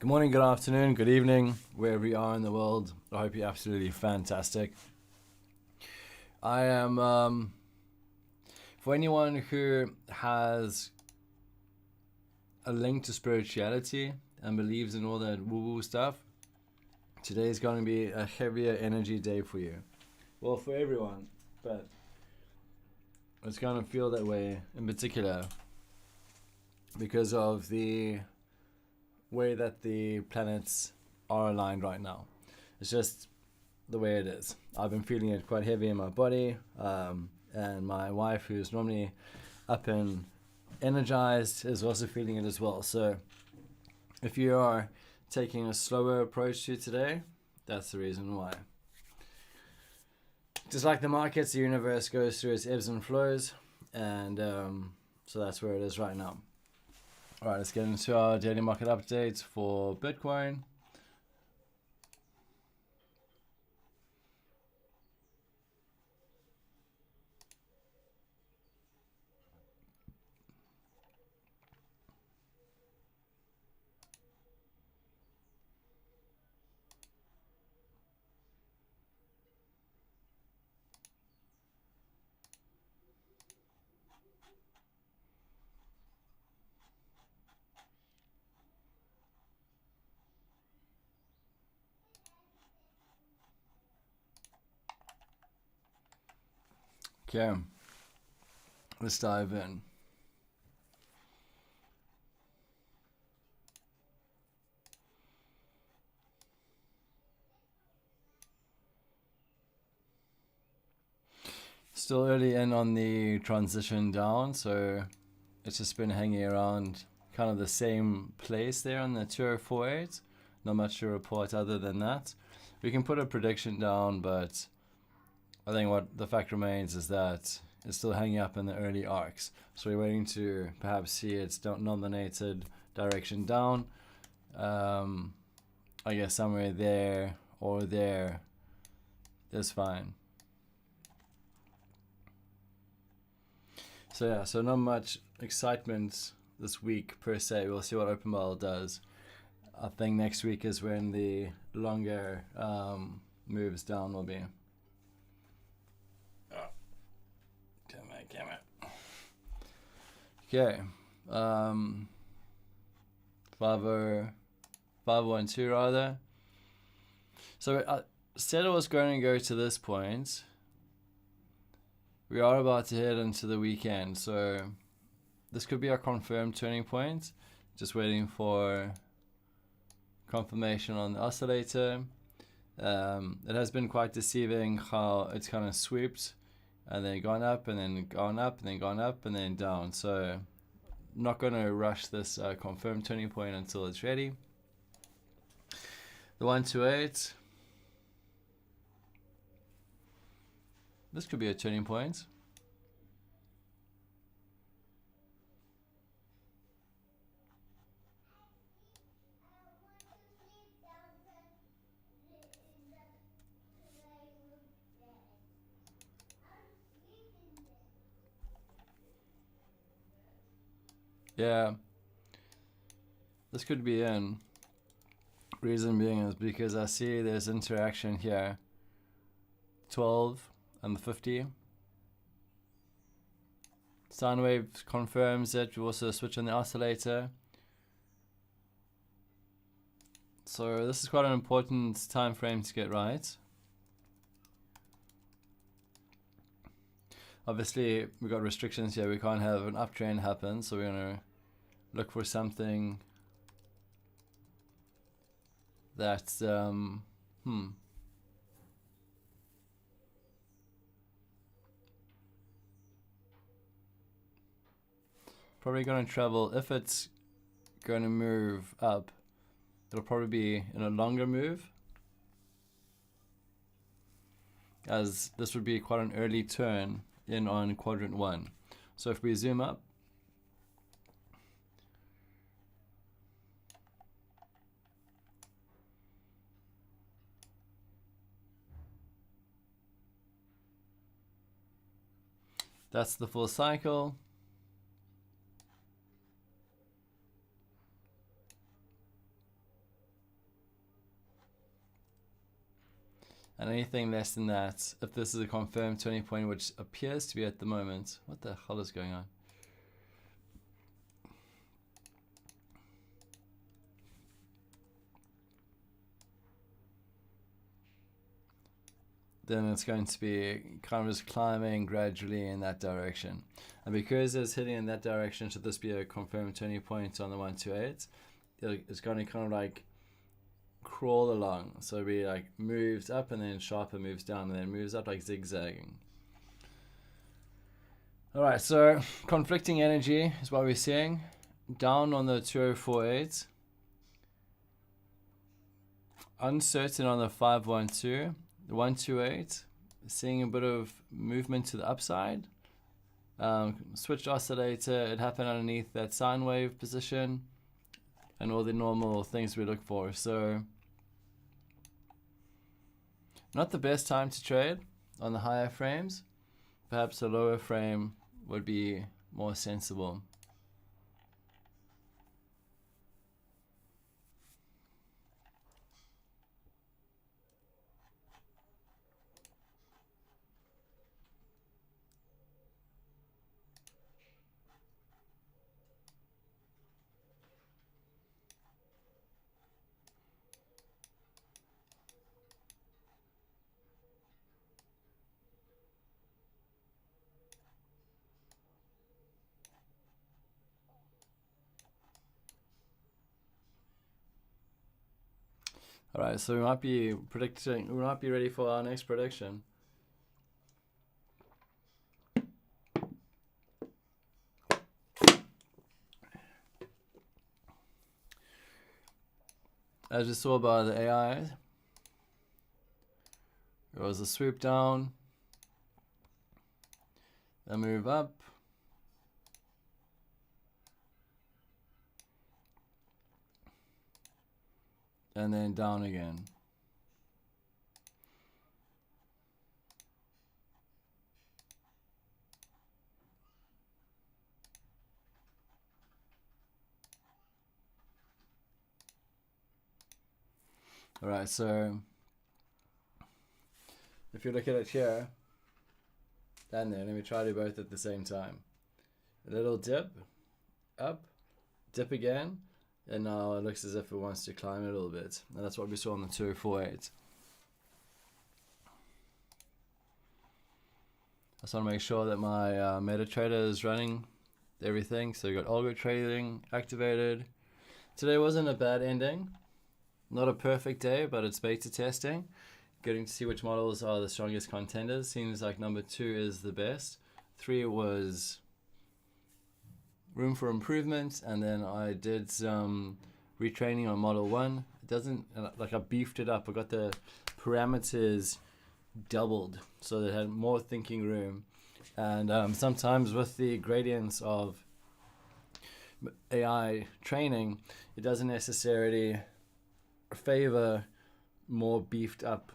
Good morning, good afternoon, good evening, wherever you are in the world. I hope you're absolutely fantastic. I am, for anyone who has a link to spirituality and believes in all that woo-woo stuff, today is going to be a heavier energy day for you. Well, for everyone, but it's going to feel that way in particular because of the way that the planets are aligned right now. It's just the way it is. I've been feeling it quite heavy in my body, and my wife, who's normally up and energized, is also feeling it as well. So if you are taking a slower approach to today, that's the reason why. Just like the markets, the universe goes through its ebbs and flows, and so that's where it is right now. All right, let's get into our daily market updates for Bitcoin. Okay, let's dive in. Still early in on the transition down, so it's just been hanging around kind of the same place there on the 2048. Not much to report other than that. We can put a prediction down, but I think what the fact remains is that it's still hanging up in the early arcs. So we're waiting to perhaps see its nominated direction down. I guess somewhere there or there is fine. So yeah, so not much excitement this week per se. We'll see what OpenBall does. I think next week is when the longer moves down will be. Oh, damn it. Okay. 512 rather. So I said I was going to go to this point. We are about to head into the weekend, so this could be our confirmed turning point. Just waiting for confirmation on the oscillator. It has been quite deceiving how it's kind of swooped and then gone up and then gone up and then gone up and then down. So not going to rush this confirmed turning point until it's ready. The 128. This could be a turning point. Yeah, this could be in. Reason being is because I see there's interaction here. 12 and the 50. Sine wave confirms it. We also switch on the oscillator. So this is quite an important time frame to get right. Obviously, we've got restrictions here. We can't have an uptrend happen, so we're going to look for something that's probably going to travel. If it's going to move up, it'll probably be in a longer move, as this would be quite an early turn in on quadrant 1. So if we zoom up, that's the full cycle. And anything less than that, if this is a confirmed turning point, which appears to be at the moment, what the hell is going on? Then it's going to be kind of just climbing gradually in that direction. And because it's heading in that direction, should this be a confirmed turning point on the 128, it's going to kind of like crawl along. So it'll be like moves up and then sharper moves down and then moves up like zigzagging. Alright, so conflicting energy is what we're seeing. Down on the 2048. Uncertain on the 512. The 128, seeing a bit of movement to the upside. Switched oscillator, it happened underneath that sine wave position and all the normal things we look for. So not the best time to trade on the higher frames. Perhaps a lower frame would be more sensible. Alright, so we might be ready for our next prediction. As you saw by the AI, there was a swoop down, a move up, and then down again. Alright, so if you look at it here, and then let me try to do both at the same time. A little dip, up, dip again, and now it looks as if it wants to climb a little bit. And that's what we saw on the 248. I just want to make sure that my MetaTrader is running everything. So we got algo trading activated. Today wasn't a bad ending. Not a perfect day, but it's beta testing. Getting to see which models are the strongest contenders. Seems like number 2 is the best. 3 was room for improvement, and then I did some retraining on model 1. It doesn't, like I beefed it up. I got the parameters doubled so that it had more thinking room. And sometimes with the gradients of AI training, it doesn't necessarily favor more beefed up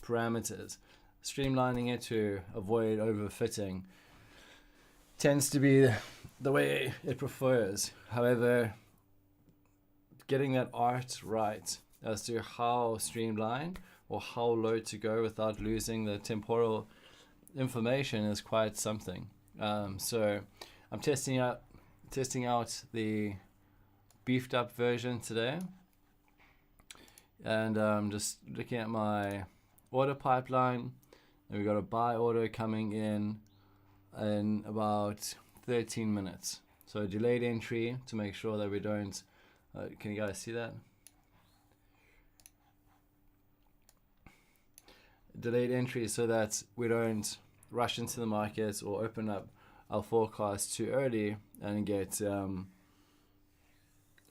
parameters. Streamlining it to avoid overfitting tends to be the way it prefers. However, getting that art right as to how streamlined or how low to go without losing the temporal information is quite something. So I'm testing out the beefed up version today, and just looking at my order pipeline, and we've got a buy order coming in about 13 minutes. So a delayed entry to make sure that we don't, can you guys see that? Delayed entry so that we don't rush into the market or open up our forecast too early and get a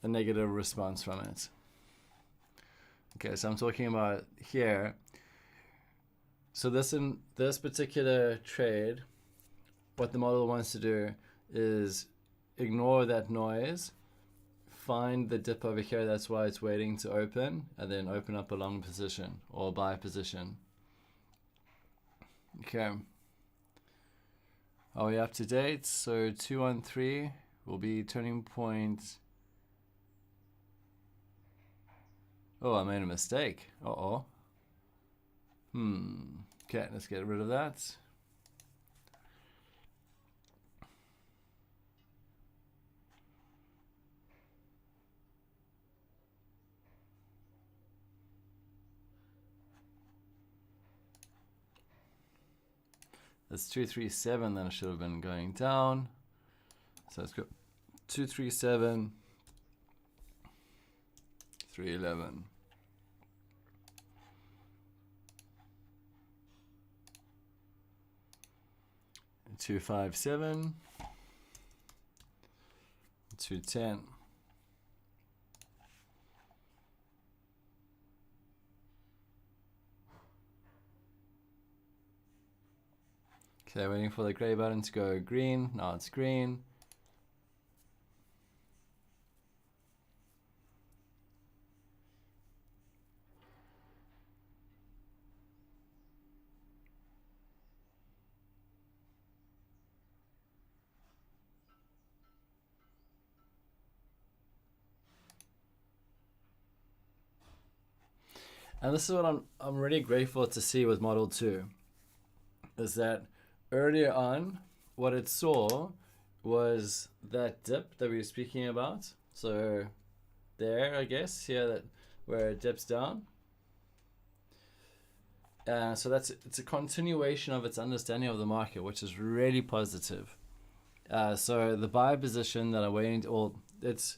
negative response from it. Okay, so I'm talking about here. So this particular trade, what the model wants to do is ignore that noise, find the dip over here, that's why it's waiting to open, and then open up a long position or buy position. Okay. Are we up to date? So 213 will be turning point. Oh, I made a mistake. Okay, let's get rid of that. That's 237, then it should have been going down. So let's go 237, 311. And 257, 210. Okay, waiting for the gray button to go green. Now it's green. And this is what I'm really grateful to see with Model 2, is that earlier on, what it saw was that dip that we were speaking about. So there, I guess, here, that where it dips down. So it's a continuation of its understanding of the market, which is really positive. So the buy position that I'm waiting to, or it's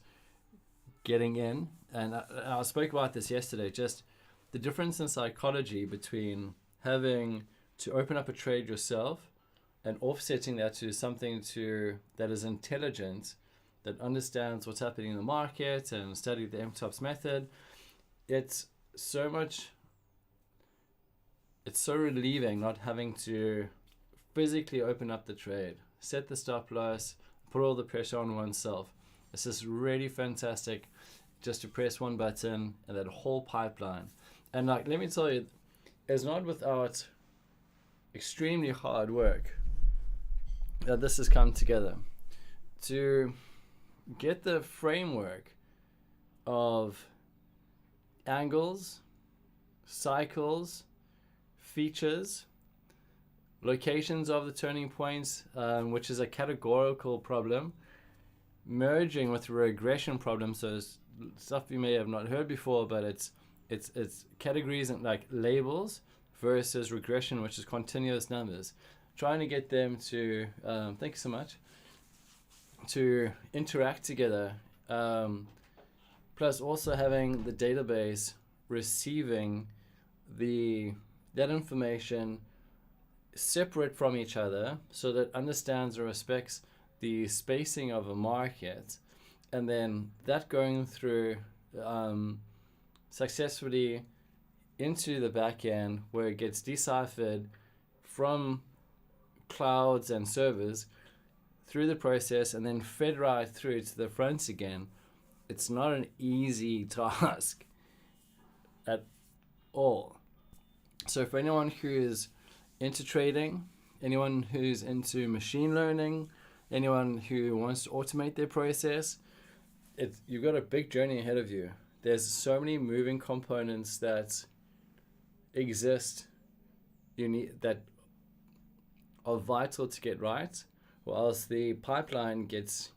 getting in, and I spoke about this yesterday, just the difference in psychology between having to open up a trade yourself and offsetting that to something that is intelligent, that understands what's happening in the market and study the MTOPS method. It's so relieving not having to physically open up the trade, set the stop loss, put all the pressure on oneself. It's just really fantastic just to press one button and that whole pipeline. And like, let me tell you, it's not without extremely hard work that this has come together. To get the framework of angles, cycles, features, locations of the turning points, which is a categorical problem, merging with a regression problem. So it's stuff you may have not heard before, but it's categories and like labels versus regression, which is continuous numbers. Trying to get them to, thank you so much, to interact together. Plus also having the database receiving that information separate from each other, so that it understands and respects the spacing of a market, and then that going through successfully into the back end, where it gets deciphered from clouds and servers through the process and then fed right through to the front again. It's not an easy task at all. So for anyone who is into trading, anyone who's into machine learning, anyone who wants to automate their process, you've got a big journey ahead of you. There's so many moving components that exist, that are vital to get right, or else the pipeline gets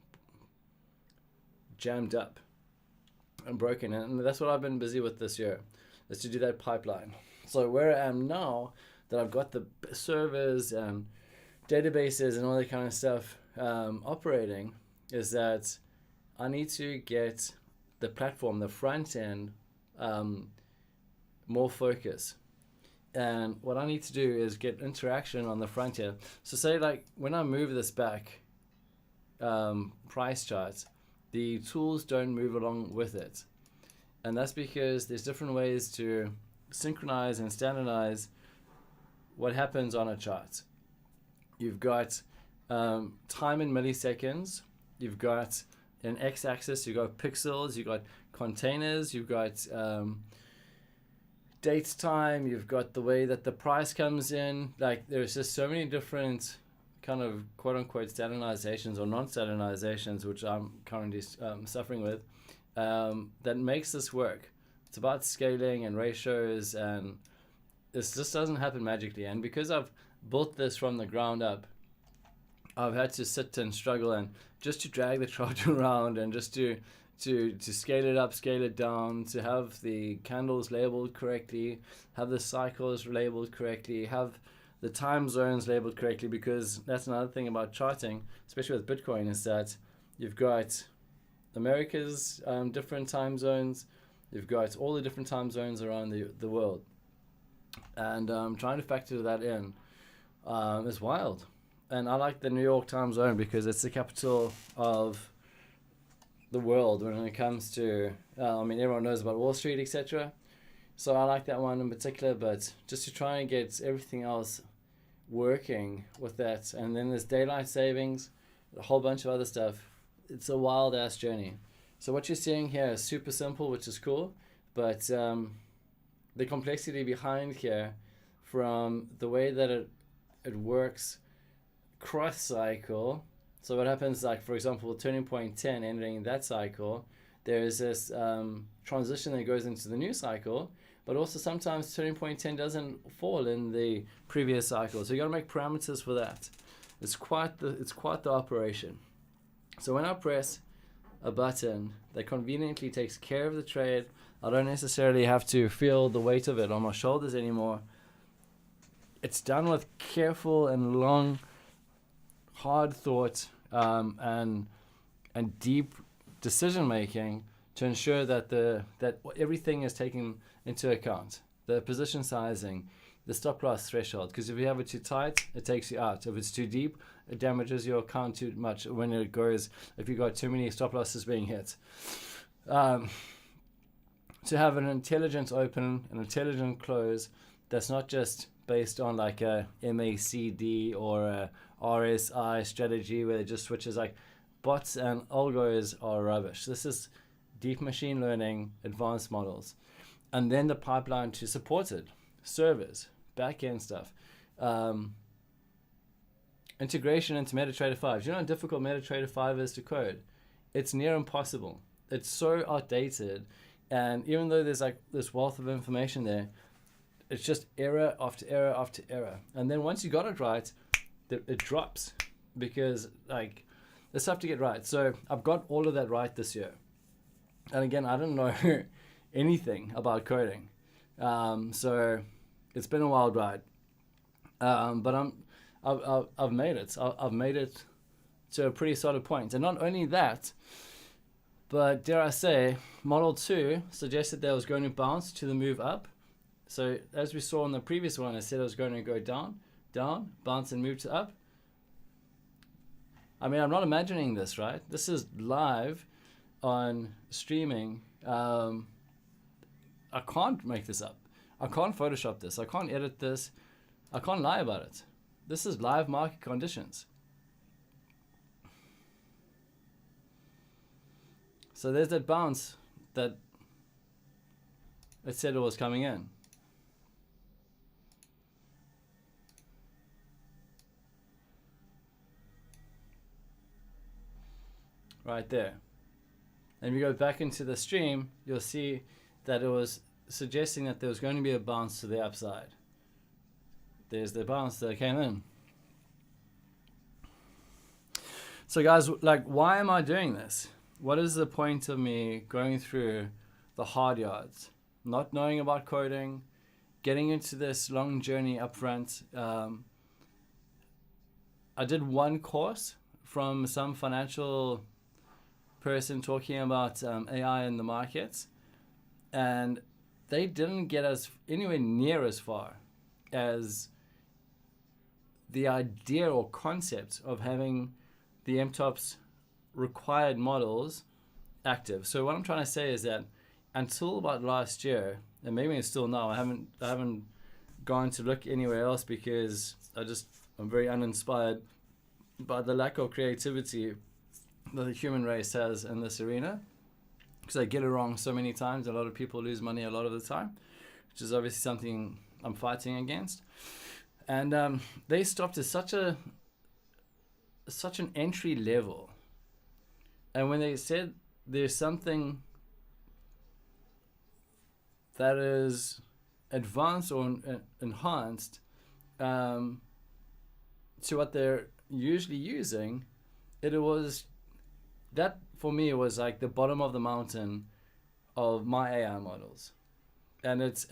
jammed up and broken. And that's what I've been busy with this year, is to do that pipeline. So where I am now, that I've got the servers and databases and all that kind of stuff operating, is that I need to get the platform, the front end, more focus. And what I need to do is get interaction on the front end. So say like when I move this back price chart, the tools don't move along with it. And that's because there's different ways to synchronize and standardize what happens on a chart. You've got time in milliseconds, you've got an x-axis, you've got pixels, you've got containers, you've got date time, you've got the way that the price comes in. Like, there's just so many different kind of quote-unquote standardizations or non-standardizations, which I'm currently suffering with, that makes this work. It's about scaling and ratios and this just doesn't happen magically. And because I've built this from the ground up, I've had to sit and struggle and just to drag the trot around and just to scale it up, scale it down, to have the candles labeled correctly, have the cycles labeled correctly, have the time zones labeled correctly, because that's another thing about charting, especially with Bitcoin, is that you've got America's different time zones, you've got all the different time zones around the world. And trying to factor that in is wild. And I like the New York time zone because it's the capital of the world when it comes to, everyone knows about Wall Street, etc. So I like that one in particular, but just to try and get everything else working with that. And then there's daylight savings, a whole bunch of other stuff. It's a wild ass journey. So what you're seeing here is super simple, which is cool, but the complexity behind here, from the way that it works cross cycle. So what happens, like for example, turning point 10 entering that cycle, there is this transition that goes into the new cycle, but also sometimes turning point 10 doesn't fall in the previous cycle. So you got to make parameters for that. It's quite the operation. So when I press a button that conveniently takes care of the trade, I don't necessarily have to feel the weight of it on my shoulders anymore. It's done with careful and long, hard thought and deep decision making to ensure that that everything is taken into account. The position sizing, the stop loss threshold, because if you have it too tight, it takes you out. If it's too deep, it damages your account too much when it goes, if you've got too many stop losses being hit. To have an intelligent open, an intelligent close, that's not just based on like a MACD or a RSI strategy where it just switches. Like bots and algos are rubbish. This is deep machine learning, advanced models. And then the pipeline to support it, servers, back-end stuff, integration into MetaTrader 5. Do you know how difficult MetaTrader 5 is to code? It's near impossible. It's so outdated. And even though there's like this wealth of information there, it's just error after error after error. And then once you got it right, it drops because like it's tough to get right. So I've got all of that right this year. And again, I don't know anything about coding. So it's been a wild ride. But I've made it. I've made it to a pretty solid point. And not only that, but dare I say, Model 2 suggested that it was going to bounce to the move up. So as we saw in the previous one, I said it was going to go down, down, bounce and move to up. I mean, I'm not imagining this, right? This is live on streaming. I can't make this up. I can't Photoshop this. I can't edit this. I can't lie about it. This is live market conditions. So there's that bounce that it said it was coming in. Right there. And if you go back into the stream, you'll see that it was suggesting that there was going to be a bounce to the upside. There's the bounce that came in. So guys, like, why am I doing this? What is the point of me going through the hard yards, not knowing about coding, getting into this long journey up front? I did one course from some financial person talking about AI in the markets, and they didn't get us anywhere near as far as the idea or concept of having the MTOPS required models active. So what I'm trying to say is that until about last year, and maybe it's still now, I haven't gone to look anywhere else because I'm very uninspired by the lack of creativity that the human race has in this arena, because I get it wrong so many times. A lot of people lose money a lot of the time, which is obviously something I'm fighting against. And they stopped at such an entry level. And when they said there's something that is advanced or enhanced to what they're usually using, it was that for me was like the bottom of the mountain of my AI models, and it's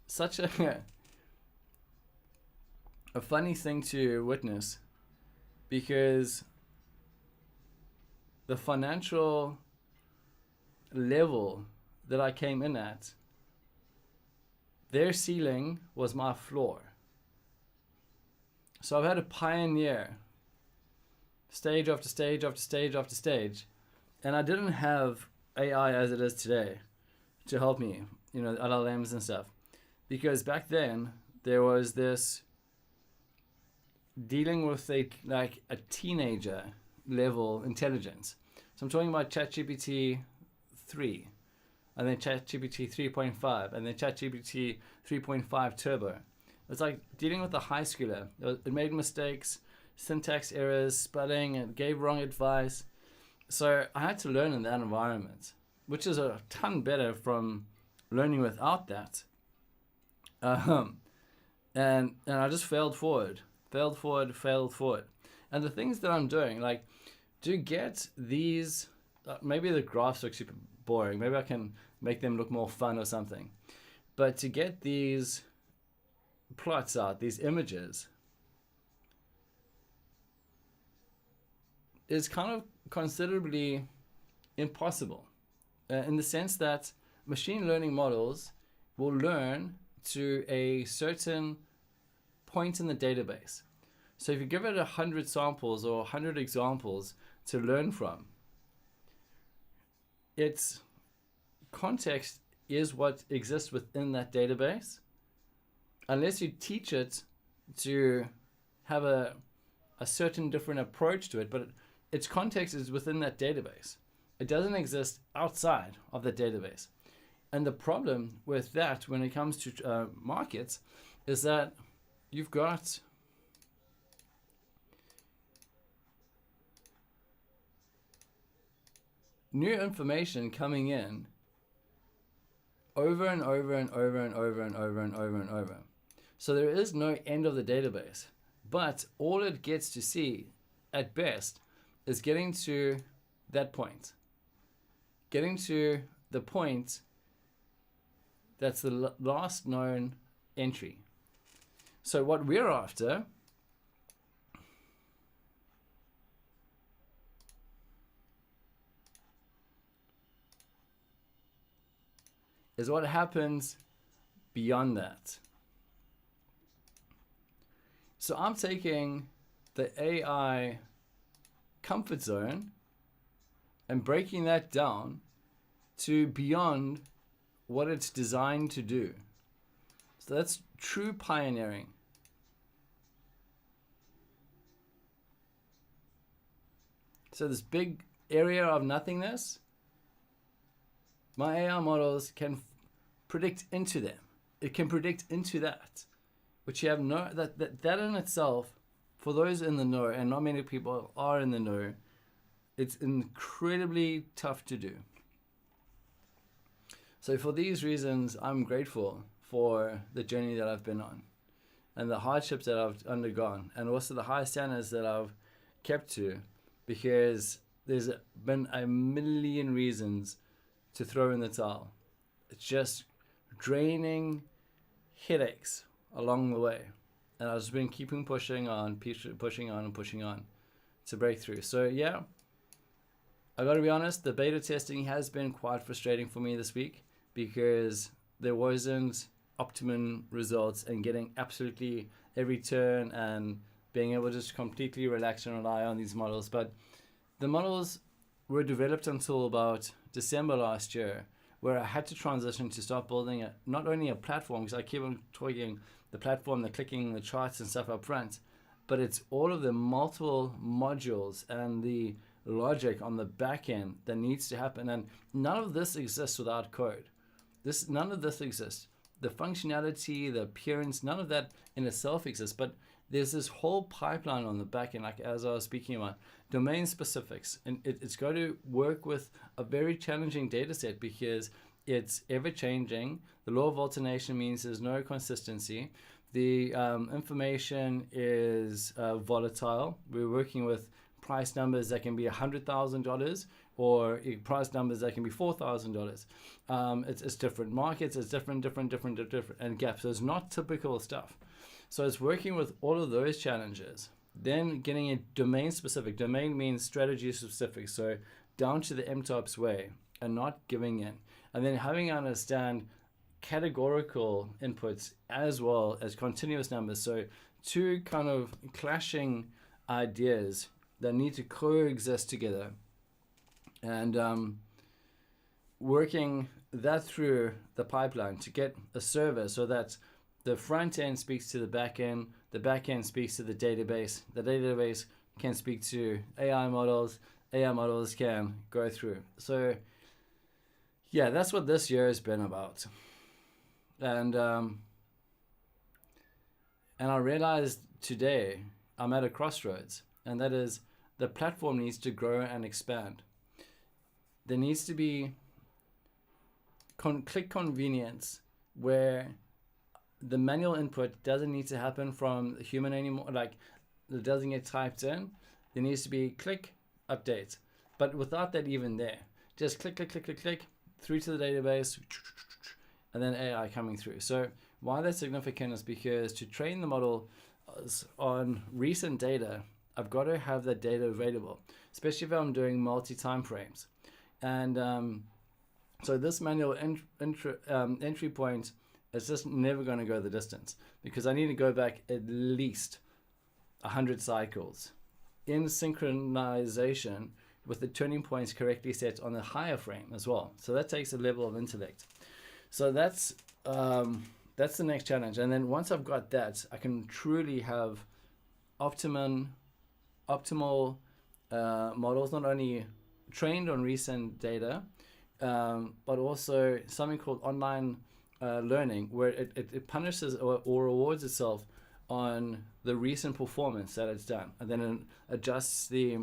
such a funny thing to witness, because the financial level that I came in at, their ceiling was my floor. So I've had to pioneer stage after stage after stage after stage, and I didn't have AI as it is today to help me, LLMs and stuff, because back then there was this dealing with a teenager level intelligence. So I'm talking about ChatGPT 3, and then ChatGPT 3.5, and then ChatGPT 3.5 Turbo. It's like dealing with a high schooler. It made mistakes, syntax errors, spelling, it gave wrong advice. So I had to learn in that environment, which is a ton better from learning without that. And I just failed forward. And the things that I'm doing, like, to get these, maybe the graphs look super boring. Maybe I can make them look more fun or something. But to get these plots out, these images, is kind of considerably impossible, in the sense that machine learning models will learn to a certain point in the database. So if you give it 100 samples or 100 examples to learn from, its context is what exists within that database, unless you teach it to have a certain different approach to it, but its context is within that database. It doesn't exist outside of the database. And the problem with that when it comes to markets is that you've got new information coming in over and over and over and over and over and over and over. So there is no end of the database, but all it gets to see at best is getting to that point, getting to the point that's the last known entry. So what we're after is what happens beyond that. So I'm taking the AI comfort zone and breaking that down to beyond what it's designed to do. So that's true pioneering. So this big area of nothingness, my AI models can predict into them. It can predict into that, which you have no, that in itself, for those in the know, and not many people are in the know, it's incredibly tough to do. So for these reasons, I'm grateful for the journey that I've been on and the hardships that I've undergone, and also the high standards that I've kept to, because there's been a million reasons to throw in the towel. It's just draining headaches along the way. And I've just been keeping pushing on to break through. So yeah, I gotta be honest, the beta testing has been quite frustrating for me this week, because there wasn't optimum results and getting absolutely every turn and being able to just completely relax and rely on these models. But the models were developed until about December last year, where I had to transition to start building not only a platform, because I keep on talking the platform, the clicking, the charts and stuff up front, but it's all of the multiple modules and the logic on the back end that needs to happen. And none of this exists without code. None of this exists. The functionality, the appearance, none of that in itself exists, but there's this whole pipeline on the back end, like as I was speaking about, domain specifics. And it's got to work with a very challenging data set, because it's ever changing. The law of alternation means there's no consistency. The information is volatile. We're working with price numbers that can be $100,000 or price numbers that can be $4,000. It's different markets, it's different, and gaps. So it's not typical stuff. So it's working with all of those challenges. Then getting it domain specific. Domain means strategy specific. So down to the MTOPS way and not giving in. And then having to understand categorical inputs as well as continuous numbers. So two kind of clashing ideas that need to coexist together. And working that through the pipeline to get a server so that the front end speaks to the back end speaks to the database can speak to AI models can go through. So yeah, that's what this year has been about. And I realized today I'm at a crossroads, and that is the platform needs to grow and expand. There needs to be click convenience where the manual input doesn't need to happen from the human anymore. Like, it doesn't get typed in. There needs to be click, update. But without that even there, just click through to the database, and then AI coming through. So why that's significant is because to train the model on recent data, I've got to have that data available, especially if I'm doing multi-time frames. And so this manual entry point is just never going to go the distance, because I need to go back at least 100 cycles in synchronization with the turning points correctly set on the higher frame as well. So that takes a level of intellect. So that's the next challenge. And then once I've got that, I can truly have optimal models, not only trained on recent data, but also something called online learning, where it punishes or rewards itself on the recent performance that it's done, and then it adjusts the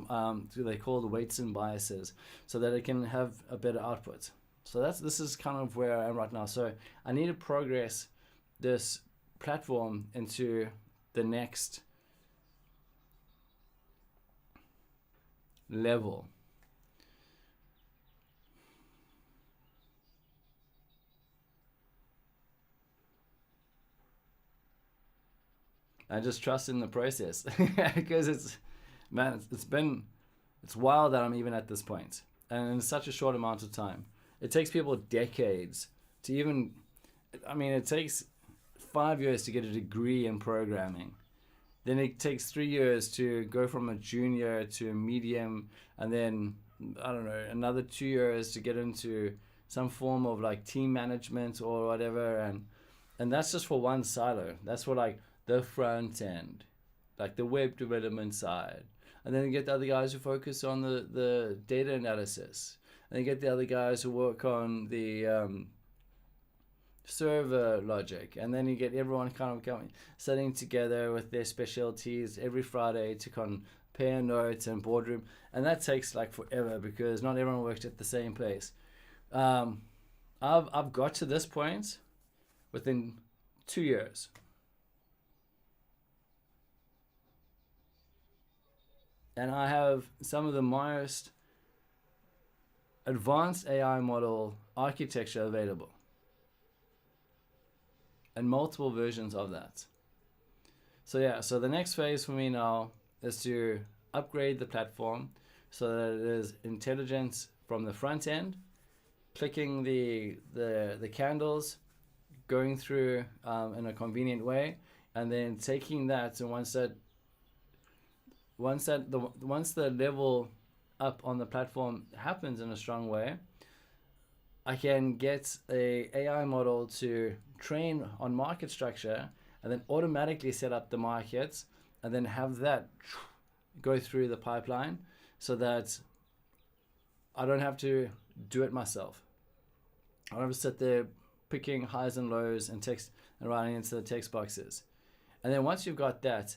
they call the weights and biases, so that it can have a better output. So this is kind of where I am right now. So I need to progress this platform into the next level. I just trust in the process because it's wild that I'm even at this point, and in such a short amount of time. It takes people decades to even, it takes 5 years to get a degree in programming. Then it takes 3 years to go from a junior to a medium, and then, another 2 years to get into some form of like team management or whatever. And that's just for one silo. That's for like the front end, like the web development side. And then you get the other guys who focus on the data analysis. And you get the other guys who work on the server logic. And then you get everyone kind of sitting together with their specialties every Friday to compare notes and boardroom. And that takes like forever, because not everyone works at the same place. I've got to this point within 2 years. And I have some of the most advanced AI model architecture available, and multiple versions of that. So yeah, so the next phase for me now is to upgrade the platform so that it is intelligence from the front end, clicking the candles, going through in a convenient way, and then taking that, and once the level up on the platform happens in a strong way, I can get a AI model to train on market structure and then automatically set up the markets, and then have that go through the pipeline so that I don't have to do it myself. I don't have to sit there picking highs and lows and text and writing into the text boxes. And then once you've got that,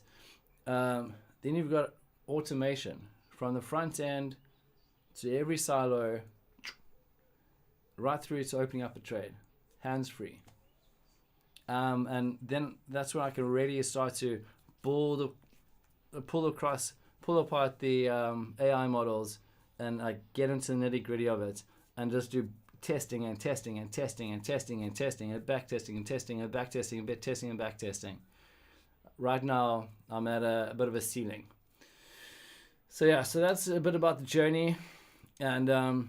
then you've got automation from the front end to every silo, right through to opening up a trade, hands-free. And then that's when I can really start to pull apart the AI models and get into the nitty-gritty of it and just do testing and testing and testing and testing and testing and back testing and testing and back testing and testing and back testing. Right now, I'm at a bit of a ceiling. So yeah, so that's a bit about the journey, and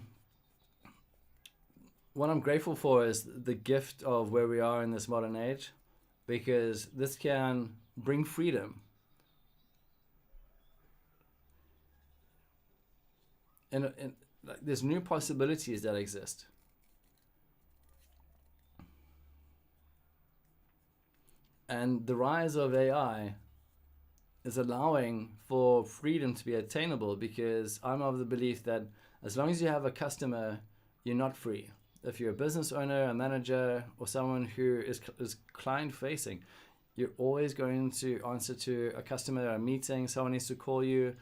what I'm grateful for is the gift of where we are in this modern age, because this can bring freedom. And there's new possibilities that exist. And the rise of AI is allowing for freedom to be attainable, because I'm of the belief that as long as you have a customer, you're not free. If you're a business owner, a manager, or someone who is client-facing, you're always going to answer to a customer at a meeting, someone needs to call you,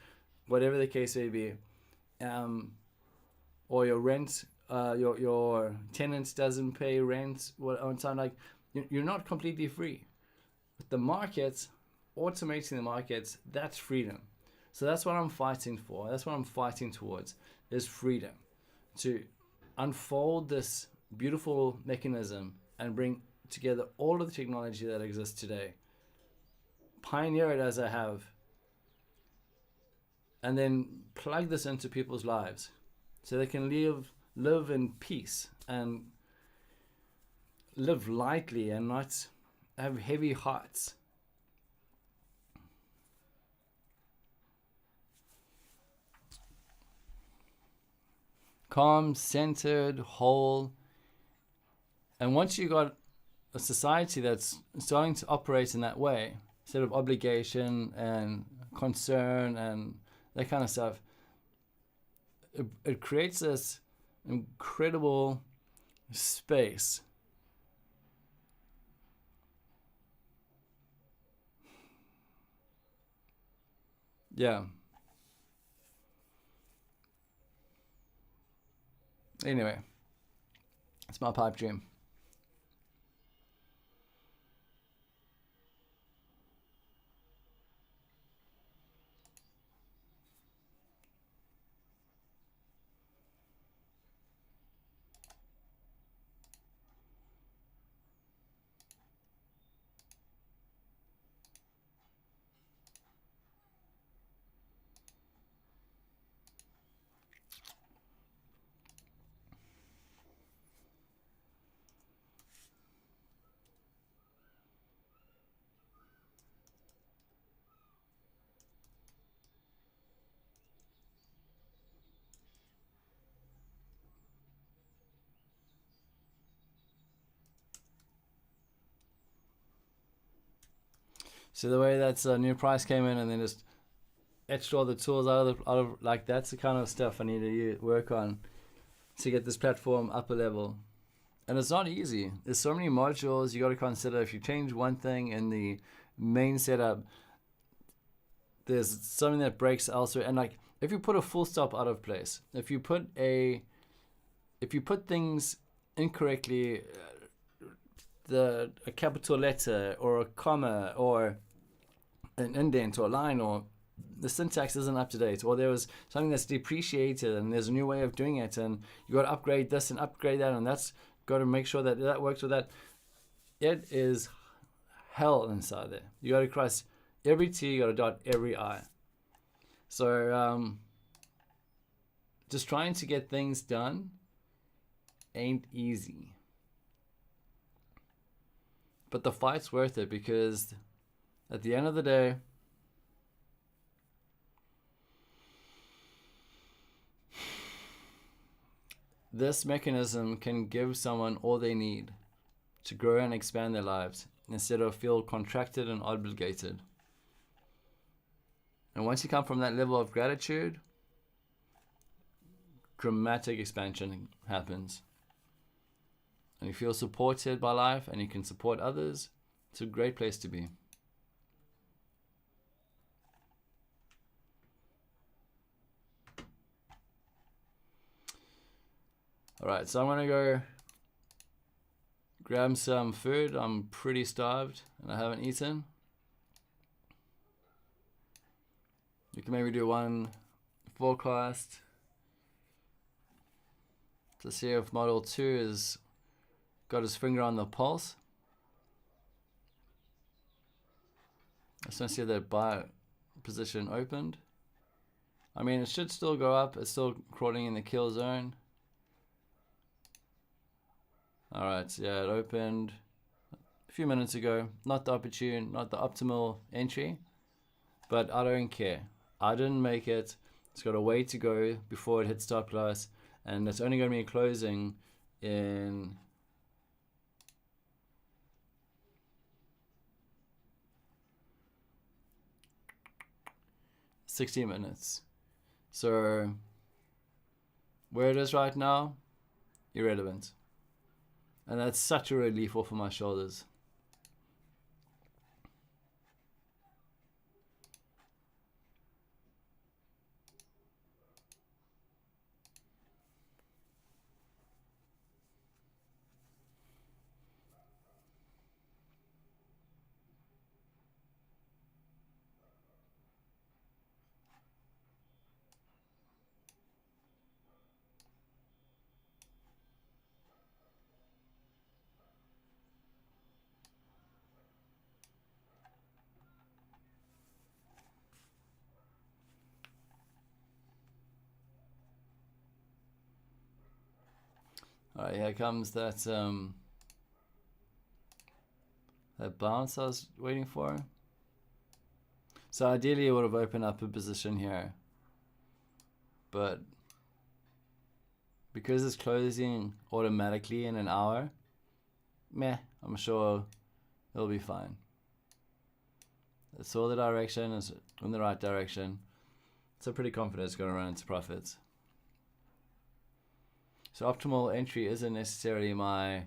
whatever the case may be. Or your rent, your tenant doesn't pay rent on time. Like, you're not completely free. But the markets, automating the markets, that's freedom. So that's what I'm fighting for. That's what I'm fighting towards, is freedom. To unfold this beautiful mechanism and bring together all of the technology that exists today. Pioneer it as I have. And then plug this into people's lives so they can live in peace and live lightly and not have heavy hearts. Calm, centered, whole. And once you got a society that's starting to operate in that way, instead of obligation and concern and that kind of stuff, it creates this incredible space. Yeah. Anyway, it's my pipe dream. So the way that new price came in and then just etched all the tools out of like, that's the kind of stuff I need to work on to get this platform up a level. And it's not easy. There's so many modules you got to consider. If you change one thing in the main setup, there's something that breaks elsewhere. And like, if you put a full stop out of place, if you put things incorrectly, a capital letter or a comma or an indent or a line, or the syntax isn't up to date, or there was something that's depreciated and there's a new way of doing it, and you got to upgrade this and upgrade that, and that's got to make sure that that works with that. It is hell inside there. You got to cross every T, you got to dot every I. So just trying to get things done ain't easy. But the fight's worth it, because at the end of the day, this mechanism can give someone all they need to grow and expand their lives instead of feel contracted and obligated. And once you come from that level of gratitude, dramatic expansion happens. And you feel supported by life and you can support others. It's a great place to be. Alright, so I'm gonna go grab some food. I'm pretty starved and I haven't eaten. You can maybe do one forecast to see if Model 2 has got his finger on the pulse. I just want to see that buy position opened. I mean, it should still go up. It's still crawling in the kill zone. Alright, yeah, it opened a few minutes ago. Not the opportune, not the optimal entry, but I don't care. I didn't make it. It's got a way to go before it hits stop loss, and it's only going to be closing in 60 minutes. So where it is right now, irrelevant. And that's such a relief off of my shoulders. Alright, here comes that that bounce I was waiting for. So ideally it would have opened up a position here, but because it's closing automatically in an hour, meh, I'm sure it'll be fine. I saw the direction, is in the right direction, so pretty confident it's going to run into profits. So optimal entry isn't necessarily my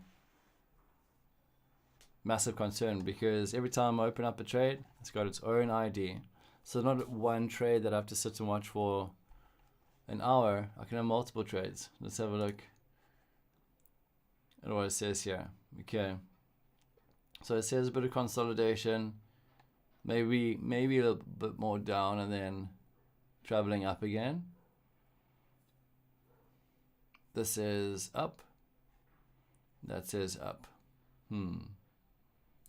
massive concern, because every time I open up a trade, it's got its own ID. So not one trade that I have to sit and watch for an hour. I can have multiple trades. Let's have a look at what it says here. Okay. So it says a bit of consolidation, maybe a little bit more down and then traveling up again. This is up. That says up.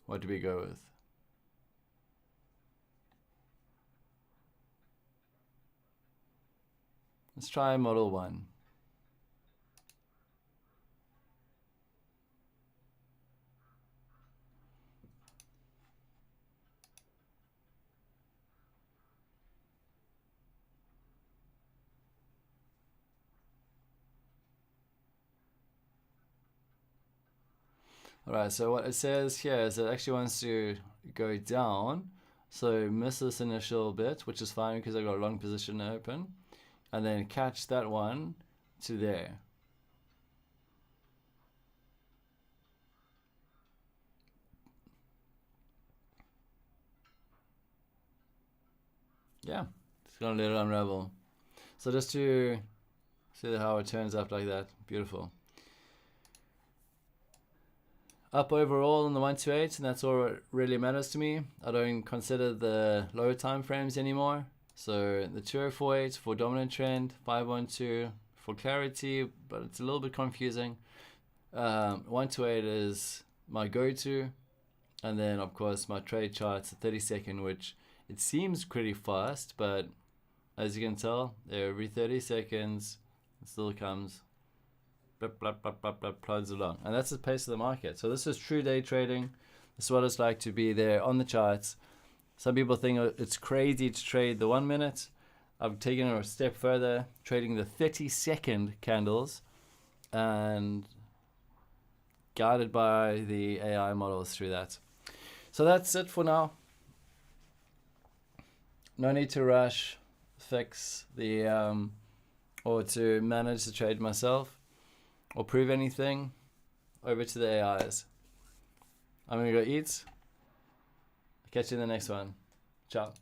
What do we go with? Let's try model 1. Alright, so what it says here is it actually wants to go down, so miss this initial bit, which is fine because I got a long position open, and then catch that one to there. Yeah, it's gonna let it unravel. So just to see how it turns up like that, beautiful. Up overall in the 128, and that's all that really matters to me. I don't consider the lower time frames anymore. So the 2048 for dominant trend, 512 for clarity, but it's a little bit confusing. 128 is my go-to, and then of course my trade chart's a 30-second, which it seems pretty fast, but as you can tell, every 30 seconds it still comes. Plods along, and that's the pace of the market. So this is true day trading. This is what it's like to be there on the charts. Some people think it's crazy to trade the 1 minute. I've taken it a step further, trading the 30-second candles and guided by the AI models through that. So that's it for now. No need to rush, fix the or to manage the trade myself or prove anything. Over to the AIs. I'm gonna go eat. Catch you in the next one. Ciao.